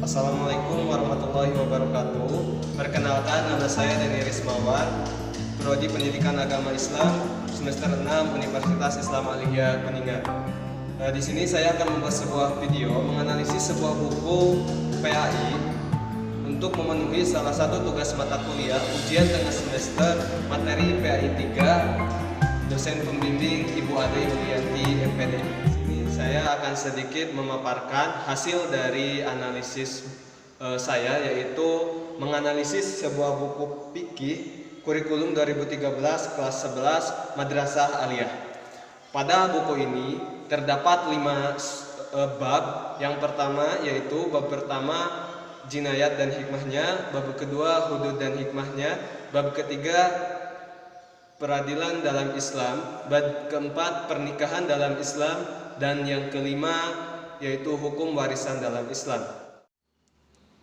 Assalamualaikum warahmatullahi wabarakatuh. Perkenalkan, nama saya Deni Rismawan, Prodi Pendidikan Agama Islam semester 6 Universitas Islam Aliyah Kuningan. Di sini saya akan membuat sebuah video menganalisis sebuah buku PAI untuk memenuhi salah satu tugas mata kuliah ujian tengah semester materi PAI 3, dosen pembimbing Ibu Ade Yulianti MPD. Saya akan sedikit memaparkan hasil dari analisis saya, yaitu menganalisis sebuah buku fikih kurikulum 2013 kelas 11 Madrasah Aliyah. Pada buku ini terdapat 5 bab. Yang pertama yaitu bab pertama jinayat dan hikmahnya, bab kedua hudud dan hikmahnya, bab ketiga peradilan dalam Islam, bab keempat pernikahan dalam Islam, dan yang kelima yaitu hukum warisan dalam Islam.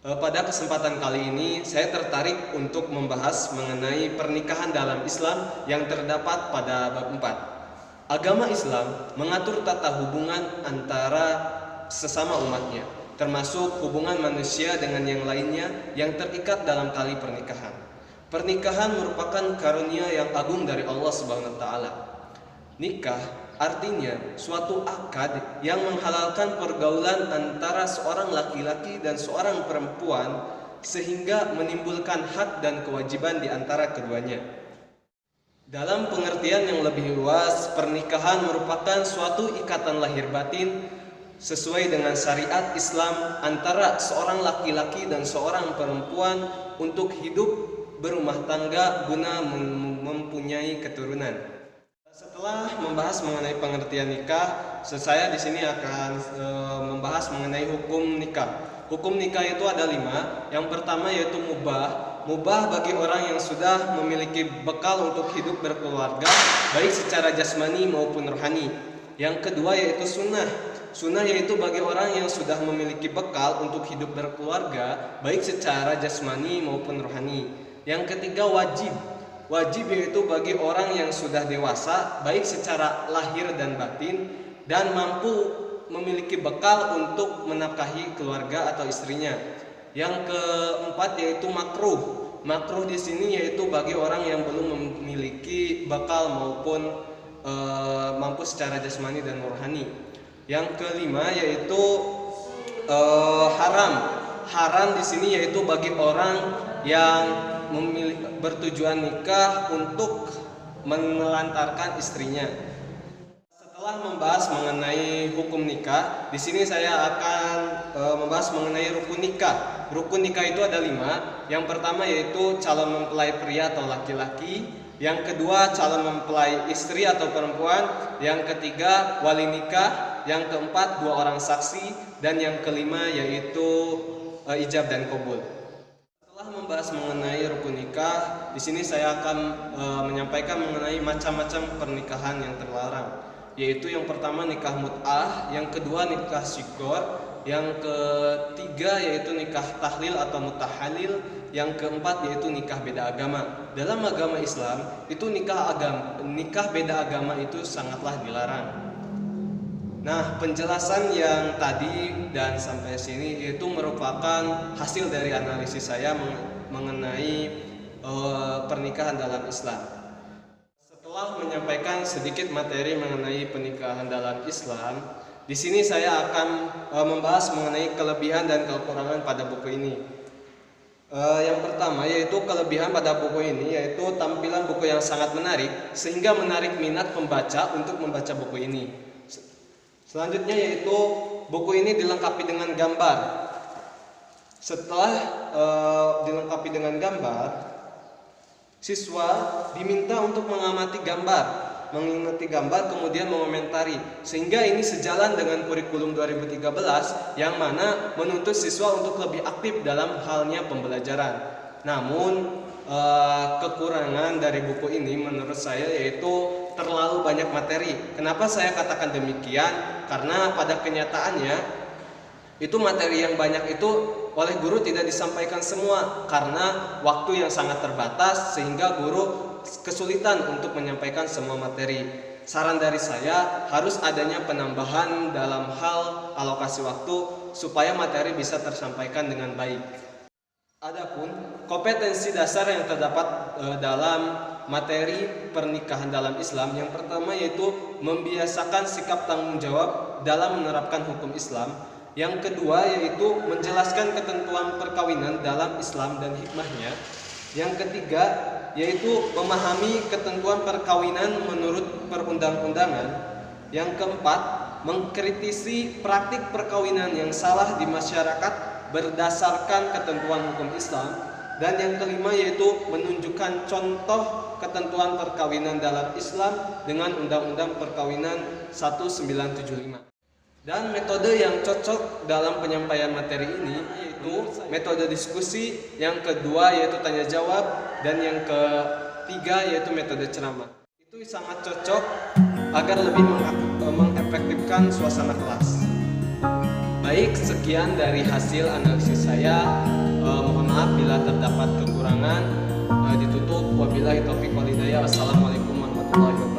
Pada kesempatan kali ini saya tertarik untuk membahas mengenai pernikahan dalam Islam yang terdapat pada bab 4. Agama Islam mengatur tata hubungan antara sesama umatnya, termasuk hubungan manusia dengan yang lainnya yang terikat dalam tali pernikahan. Pernikahan merupakan karunia yang agung dari Allah Subhanahu wa taala. Nikah artinya suatu akad yang menghalalkan pergaulan antara seorang laki-laki dan seorang perempuan sehingga menimbulkan hak dan kewajiban di antara keduanya. Dalam pengertian yang lebih luas, pernikahan merupakan suatu ikatan lahir batin sesuai dengan syariat Islam antara seorang laki-laki dan seorang perempuan untuk hidup berumah tangga guna mempunyai keturunan. Setelah membahas mengenai pengertian nikah, saya di sini akan membahas mengenai hukum nikah. Hukum nikah itu ada 5. Yang pertama yaitu mubah. Mubah bagi orang yang sudah memiliki bekal untuk hidup berkeluarga, baik secara jasmani maupun rohani. Yang kedua yaitu sunnah. Sunnah yaitu bagi orang yang sudah memiliki bekal untuk hidup berkeluarga, baik secara jasmani maupun rohani. Yang ketiga wajib. Wajib yaitu bagi orang yang sudah dewasa, baik secara lahir dan batin, dan mampu memiliki bekal untuk menafkahi keluarga atau istrinya. Yang keempat yaitu makruh. Makruh di sini yaitu bagi orang yang belum memiliki bekal maupun mampu secara jasmani dan rohani. Yang kelima yaitu haram. Haram di sini yaitu bagi orang yang bertujuan nikah untuk menelantarkan istrinya. Setelah membahas mengenai hukum nikah, di sini saya akan membahas mengenai rukun nikah. Rukun nikah itu ada 5. Yang pertama yaitu calon mempelai pria atau laki-laki. Yang kedua calon mempelai istri atau perempuan. Yang ketiga wali nikah. Yang keempat 2 orang saksi. Dan yang kelima yaitu ijab dan qabul. Setelah membahas mengenai rukun nikah, di sini saya akan menyampaikan mengenai macam-macam pernikahan yang terlarang, yaitu yang pertama nikah mut'ah, yang kedua nikah syikor, yang ketiga yaitu nikah tahlil atau mutahalil, yang keempat yaitu nikah beda agama. Dalam agama Islam itu nikah beda agama itu sangatlah dilarang. Nah, penjelasan yang tadi dan sampai sini itu merupakan hasil dari analisis saya mengenai pernikahan dalam Islam. Setelah menyampaikan sedikit materi mengenai pernikahan dalam Islam, di sini saya akan membahas mengenai kelebihan dan kekurangan pada buku ini. Yang pertama yaitu kelebihan pada buku ini yaitu tampilan buku yang sangat menarik sehingga menarik minat pembaca untuk membaca buku ini. Selanjutnya yaitu buku ini dilengkapi dengan gambar. Setelah dilengkapi dengan gambar, siswa diminta untuk mengamati gambar, kemudian mengomentari. Sehingga ini sejalan dengan kurikulum 2013 yang mana menuntut siswa untuk lebih aktif dalam halnya pembelajaran. Namun kekurangan dari buku ini menurut saya yaitu terlalu banyak materi. Kenapa saya katakan demikian? Karena pada kenyataannya itu materi yang banyak itu oleh guru tidak disampaikan semua karena waktu yang sangat terbatas sehingga guru kesulitan untuk menyampaikan semua materi. Saran dari saya harus adanya penambahan dalam hal alokasi waktu supaya materi bisa tersampaikan dengan baik. Adapun kompetensi dasar yang terdapat dalam materi pernikahan dalam Islam, yang pertama yaitu membiasakan sikap tanggung jawab dalam menerapkan hukum Islam. Yang kedua yaitu menjelaskan ketentuan perkawinan dalam Islam dan hikmahnya. Yang ketiga yaitu memahami ketentuan perkawinan menurut perundang-undangan. Yang keempat, mengkritisi praktik perkawinan yang salah di masyarakat berdasarkan ketentuan hukum Islam. Dan yang kelima yaitu menunjukkan contoh ketentuan perkawinan dalam Islam dengan Undang-Undang Perkawinan 1975. Dan metode yang cocok dalam penyampaian materi ini yaitu metode diskusi, yang kedua yaitu tanya jawab, dan yang ketiga yaitu metode ceramah. Itu sangat cocok agar lebih mengefektifkan suasana kelas. Baik, sekian dari hasil analisis saya. Mohon maaf bila terdapat kekurangan. Ditutup. Wabillahi taufiq wal hidayah. Wassalamualaikum warahmatullahi wabarakatuh.